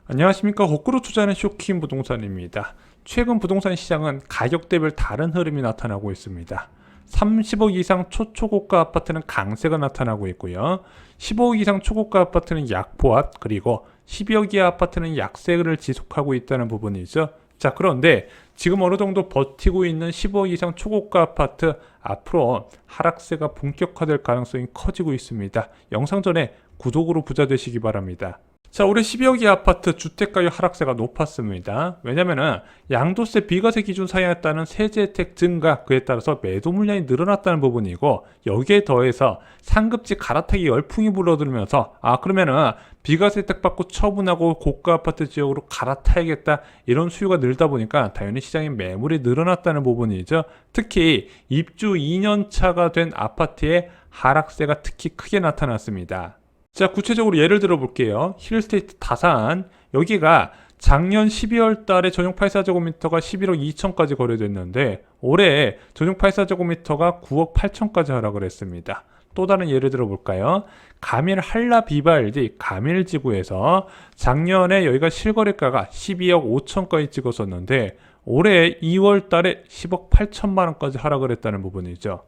안녕하십니까. 거꾸로 투자하는 쇼킹 부동산입니다. 최근 부동산 시장은 가격대별 다른 흐름이 나타나고 있습니다. 30억 이상 초초고가 아파트는 강세가 나타나고 있고요. 15억 이상 초고가 아파트는 약보합, 그리고 12억 이하 아파트는 약세를 지속하고 있다는 부분이죠. 자, 그런데 지금 어느 정도 버티고 있는 15억 이상 초고가 아파트, 앞으로 하락세가 본격화될 가능성이 커지고 있습니다. 영상 전에 구독으로 부자 되시기 바랍니다. 자, 올해 12억 이하 아파트 주택가격 하락세가 높았습니다. 왜냐면은 양도세 비과세 기준 사양에 따른 세제 혜택 증가, 그에 따라서 매도 물량이 늘어났다는 부분이고, 여기에 더해서 상급지 갈아타기 열풍이 불어들면서 그러면은 비과세 혜택 받고 처분하고 고가 아파트 지역으로 갈아타야겠다, 이런 수요가 늘다 보니까 당연히 시장에 매물이 늘어났다는 부분이죠. 특히 입주 2년 차가 된 아파트의 하락세가 특히 크게 나타났습니다. 자, 구체적으로 예를 들어 볼게요. 힐스테이트 다산, 여기가 작년 12월 달에 전용 84제곱미터가 11억 2천까지 거래됐는데 올해 전용 84제곱미터가 9억 8천까지 하락을 했습니다. 또 다른 예를 들어 볼까요? 가밀 한라 비발디 가밀지구에서 작년에 여기가 실거래가가 12억 5천까지 찍었었는데 올해 2월 달에 10억 8천만 원까지 하락을 했다는 부분이죠.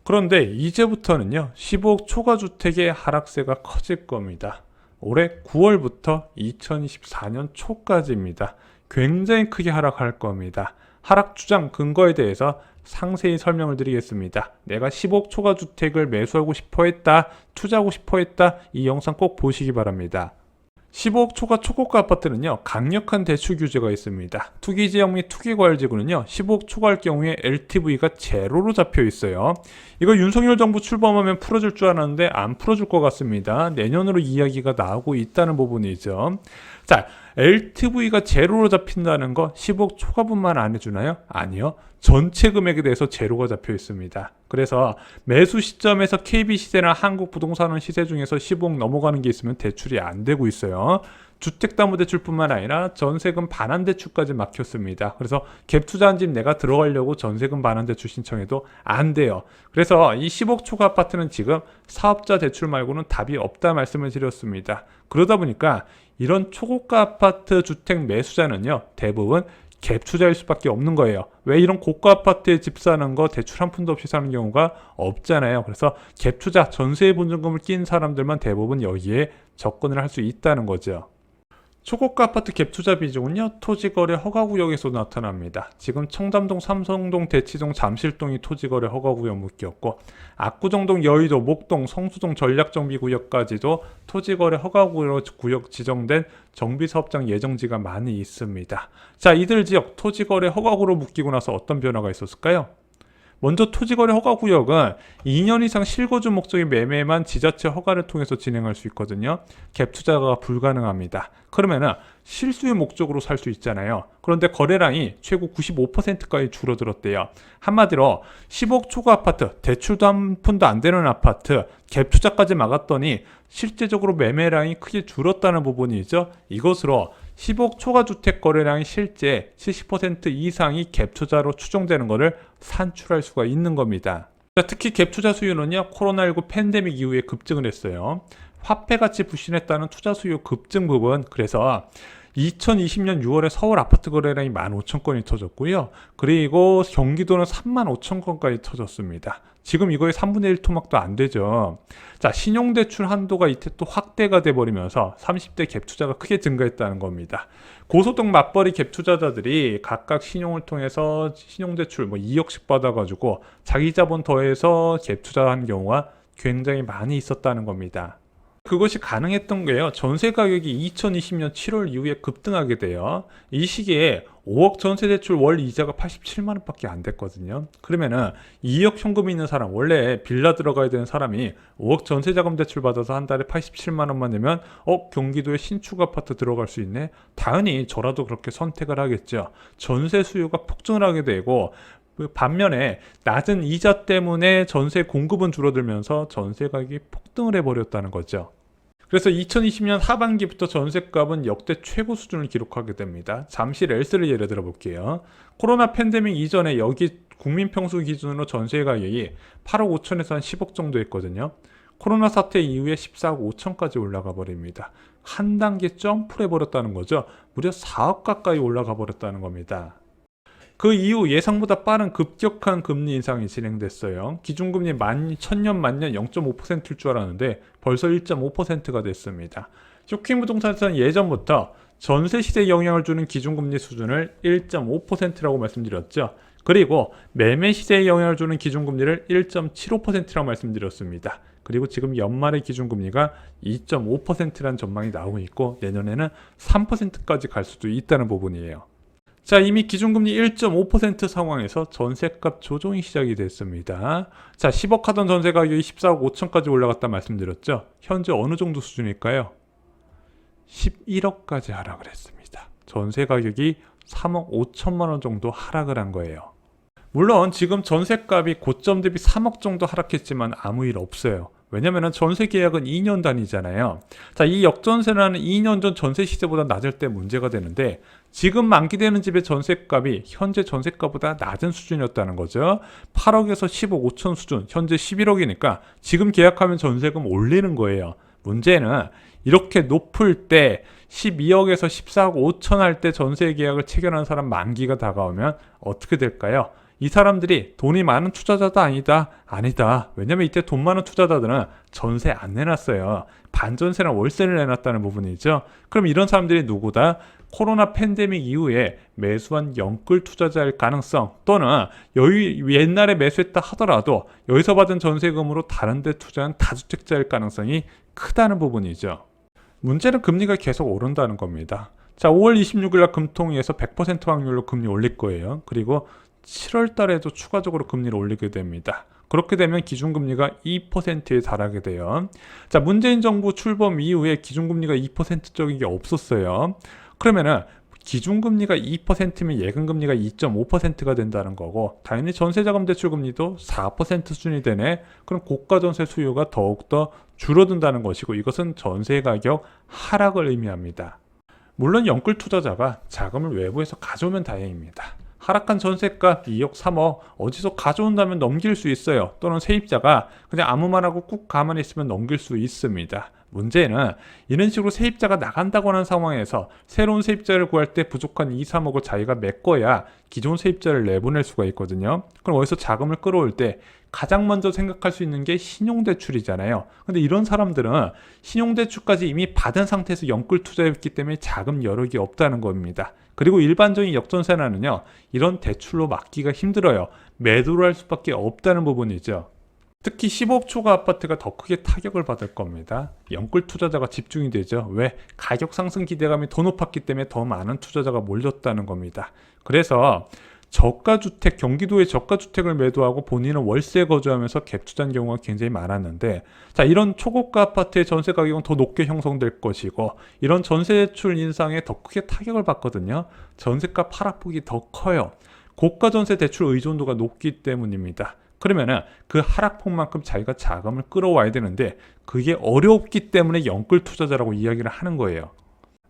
그런데 이제부터는요, 15억 초과 주택의 하락세가 커질 겁니다. 올해 9월부터 2024년 초까지입니다. 굉장히 크게 하락할 겁니다. 하락 주장 근거에 대해서 상세히 설명을 드리겠습니다. 내가 15억 초과 주택을 매수하고 싶어 했다, 투자하고 싶어 했다, 이 영상 꼭 보시기 바랍니다. 15억 초과 초고가 아파트는요, 강력한 대출 규제가 있습니다. 투기지역 및 투기과열지구는요, 15억 초과할 경우에 LTV가 제로로 잡혀 있어요. 이거 윤석열 정부 출범하면 풀어줄 줄 알았는데 안 풀어줄 것 같습니다. 내년으로 이야기가 나오고 있다는 부분이죠. 자, LTV가 제로로 잡힌다는 거 15억 초과분만 안 해주나요? 아니요. 전체 금액에 대해서 제로가 잡혀 있습니다. 그래서 매수 시점에서 KB시세나 한국부동산원 시세 중에서 15억 넘어가는 게 있으면 대출이 안 되고 있어요. 주택담보대출뿐만 아니라 전세금 반환대출까지 막혔습니다. 그래서 갭투자한 집 내가 들어가려고 전세금 반환대출 신청해도 안 돼요. 그래서 이 10억 초과 아파트는 지금 사업자 대출 말고는 답이 없다 말씀을 드렸습니다. 그러다 보니까 이런 초고가 아파트 주택 매수자는요, 대부분 갭 투자일 수밖에 없는 거예요. 왜? 이런 고가 아파트에 집 사는 거 대출 한 푼도 없이 사는 경우가 없잖아요. 그래서 갭 투자, 전세의 보증금을 낀 사람들만 대부분 여기에 접근을 할 수 있다는 거죠. 초고가 아파트 갭 투자 비중은요, 토지거래 허가구역에서 나타납니다. 지금 청담동, 삼성동, 대치동, 잠실동이 토지거래 허가구역 묶였고, 압구정동, 여의도, 목동, 성수동 전략정비구역까지도 토지거래 허가구역 지정된 정비사업장 예정지가 많이 있습니다. 자, 이들 지역 토지거래 허가구로 묶이고 나서 어떤 변화가 있었을까요? 먼저 토지거래 허가구역은 2년 이상 실거주 목적의 매매만 지자체 허가를 통해서 진행할 수 있거든요. 갭 투자가 불가능합니다. 그러면은 실수의 목적으로 살 수 있잖아요. 그런데 거래량이 최고 95%까지 줄어들었대요. 한마디로 10억 초과 아파트, 대출도 한 푼도 안 되는 아파트, 갭 투자까지 막았더니 실제적으로 매매량이 크게 줄었다는 부분이죠. 이것으로 10억 초과 주택 거래량이 실제 70% 이상이 갭 투자로 추정되는 것을 산출할 수가 있는 겁니다. 특히 갭 투자 수요는요, 코로나19 팬데믹 이후에 급증을 했어요. 화폐가치 부실했다는 투자 수요 급증 부분, 그래서 2020년 6월에 서울 아파트 거래량이 15,000건이 터졌고요. 그리고 경기도는 35,000건까지 터졌습니다. 지금 이거의 3분의 1 토막도 안 되죠. 자, 신용대출 한도가 이때 또 확대가 돼버리면서 30대 갭 투자가 크게 증가했다는 겁니다. 고소득 맞벌이 갭 투자자들이 각각 신용을 통해서 신용대출 2억씩 받아가지고 자기 자본 더해서 갭 투자한 경우가 굉장히 많이 있었다는 겁니다. 그것이 가능했던 게요, 전세 가격이 2020년 7월 이후에 급등하게 돼요. 이 시기에 5억 전세 대출 월 이자가 87만 원밖에 안 됐거든요. 그러면은 2억 현금이 있는 사람, 원래 빌라 들어가야 되는 사람이 5억 전세 자금 대출 받아서 한 달에 87만 원만 내면 경기도에 신축 아파트 들어갈 수 있네. 당연히 저라도 그렇게 선택을 하겠죠. 전세 수요가 폭증을 하게 되고, 반면에 낮은 이자 때문에 전세 공급은 줄어들면서 전세 가격이 폭등을 해버렸다는 거죠. 그래서 2020년 하반기부터 전셋값은 역대 최고 수준을 기록하게 됩니다. 잠실 엘스를 예를 들어 볼게요. 코로나 팬데믹 이전에 여기 국민 평수 기준으로 전세 가격이 8억 5천에서 한 10억 정도 했거든요. 코로나 사태 이후에 14억 5천까지 올라가 버립니다. 한 단계 점프를 해버렸다는 거죠. 무려 4억 가까이 올라가 버렸다는 겁니다. 그 이후 예상보다 빠른 급격한 금리 인상이 진행됐어요. 기준금리 천년 만년 0.5%일 줄 알았는데 벌써 1.5%가 됐습니다. 쇼킹 부동산에서는 예전부터 전세 시대에 영향을 주는 기준금리 수준을 1.5%라고 말씀드렸죠. 그리고 매매 시대에 영향을 주는 기준금리를 1.75%라고 말씀드렸습니다. 그리고 지금 연말의 기준금리가 2.5%라는 전망이 나오고 있고 내년에는 3%까지 갈 수도 있다는 부분이에요. 자, 이미 기준금리 1.5% 상황에서 전세값 조정이 시작이 됐습니다. 자, 10억 하던 전세 가격이 14억 5천까지 올라갔다 말씀드렸죠. 현재 어느 정도 수준일까요? 11억까지 하락을 했습니다. 전세 가격이 3억 5천만 원 정도 하락을 한 거예요. 물론 지금 전세값이 고점 대비 3억 정도 하락했지만 아무 일 없어요. 왜냐면 전세 계약은 2년 단위잖아요. 자, 이 역전세라는 2년 전 전세 시세보다 낮을 때 문제가 되는데 지금 만기되는 집의 전세값이 현재 전세값보다 낮은 수준이었다는 거죠. 8억에서 10억 5천 수준, 현재 11억이니까 지금 계약하면 전세금 올리는 거예요. 문제는 이렇게 높을 때 12억에서 14억 5천 할 때 전세 계약을 체결하는 사람 만기가 다가오면 어떻게 될까요? 이 사람들이 돈이 많은 투자자도 아니다. 왜냐면 이때 돈 많은 투자자들은 전세 안 내놨어요. 반전세나 월세를 내놨다는 부분이죠. 그럼 이런 사람들이 누구다? 코로나 팬데믹 이후에 매수한 영끌 투자자일 가능성, 또는 옛날에 매수했다 하더라도 여기서 받은 전세금으로 다른 데 투자한 다주택자일 가능성이 크다는 부분이죠. 문제는 금리가 계속 오른다는 겁니다. 자, 5월 26일 날 금통위에서 100% 확률로 금리 올릴 거예요. 그리고 7월 달에도 추가적으로 금리를 올리게 됩니다. 그렇게 되면 기준금리가 2%에 달하게 돼요. 자, 문재인 정부 출범 이후에 기준금리가 2% 적인 게 없었어요. 그러면은 기준금리가 2%면 예금금리가 2.5%가 된다는 거고, 당연히 전세자금 대출금리도 4% 수준이 되네. 그럼 고가전세 수요가 더욱더 줄어든다는 것이고, 이것은 전세 가격 하락을 의미합니다. 물론 영끌 투자자가 자금을 외부에서 가져오면 다행입니다. 하락한 전세가 2억 3억 어디서 가져온다면 넘길 수 있어요. 또는 세입자가 그냥 아무 말 하고 꾹 가만히 있으면 넘길 수 있습니다. 문제는 이런 식으로 세입자가 나간다고 하는 상황에서 새로운 세입자를 구할 때 부족한 2, 3억을 자기가 메꿔야 기존 세입자를 내보낼 수가 있거든요. 그럼 어디서 자금을 끌어올 때 가장 먼저 생각할 수 있는 게 신용대출이잖아요. 근데 이런 사람들은 신용대출까지 이미 받은 상태에서 영끌 투자했기 때문에 자금 여력이 없다는 겁니다. 그리고 일반적인 역전세나는요, 이런 대출로 막기가 힘들어요. 매도를 할 수밖에 없다는 부분이죠. 특히 15억 초과 아파트가 더 크게 타격을 받을 겁니다. 영끌 투자자가 집중이 되죠. 왜? 가격 상승 기대감이 더 높았기 때문에 더 많은 투자자가 몰렸다는 겁니다. 그래서 저가주택, 경기도의 저가주택을 매도하고 본인은 월세 거주하면서 갭 투자한 경우가 굉장히 많았는데, 자, 이런 초고가 아파트의 전세 가격은 더 높게 형성될 것이고, 이런 전세 대출 인상에 더 크게 타격을 받거든요. 전세값 하락폭이 더 커요. 고가 전세 대출 의존도가 높기 때문입니다. 그러면은 그 하락폭만큼 자기가 자금을 끌어와야 되는데 그게 어렵기 때문에 영끌 투자자라고 이야기를 하는 거예요.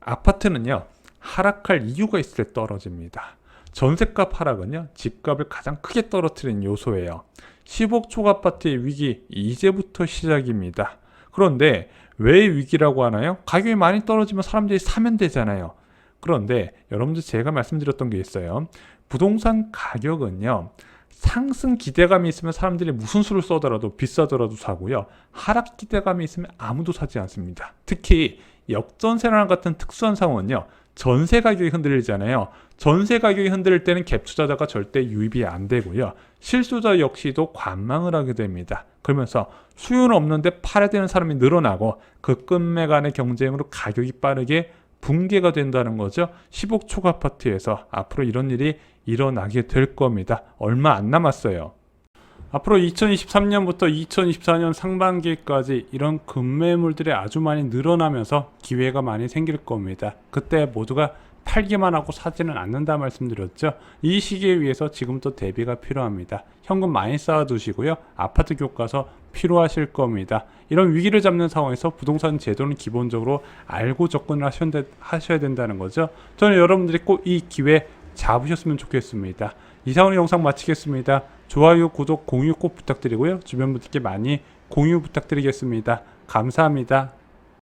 아파트는요, 하락할 이유가 있을 때 떨어집니다. 전세값 하락은요, 집값을 가장 크게 떨어뜨리는 요소예요. 10억 초과 아파트의 위기, 이제부터 시작입니다. 그런데 왜 위기라고 하나요? 가격이 많이 떨어지면 사람들이 사면 되잖아요. 그런데 여러분들 제가 말씀드렸던 게 있어요. 부동산 가격은요, 상승 기대감이 있으면 사람들이 무슨 수를 써더라도 비싸더라도 사고요. 하락 기대감이 있으면 아무도 사지 않습니다. 특히 역전세랑 같은 특수한 상황은요, 전세 가격이 흔들리잖아요. 전세 가격이 흔들릴 때는 갭 투자자가 절대 유입이 안 되고요. 실수자 역시도 관망을 하게 됩니다. 그러면서 수요는 없는데 팔아야 되는 사람이 늘어나고 그 끝매 간의 경쟁으로 가격이 빠르게 붕괴가 된다는 거죠. 10억 초과 아파트에서 앞으로 이런 일이 일어나게 될 겁니다. 얼마 안 남았어요. 앞으로 2023년부터 2024년 상반기까지 이런 급매물들이 아주 많이 늘어나면서 기회가 많이 생길 겁니다. 그때 모두가 팔기만 하고 사지는 않는다 말씀드렸죠. 이 시기에 위해서 지금부터 대비가 필요합니다. 현금 많이 쌓아두시고요. 아파트 교과서 필요하실 겁니다. 이런 위기를 잡는 상황에서 부동산 제도는 기본적으로 알고 접근을 하셔야 된다는 거죠. 저는 여러분들이 꼭 이 기회 잡으셨으면 좋겠습니다. 이상으로 영상 마치겠습니다. 좋아요, 구독, 공유 꼭 부탁드리고요. 주변 분들께 많이 공유 부탁드리겠습니다. 감사합니다.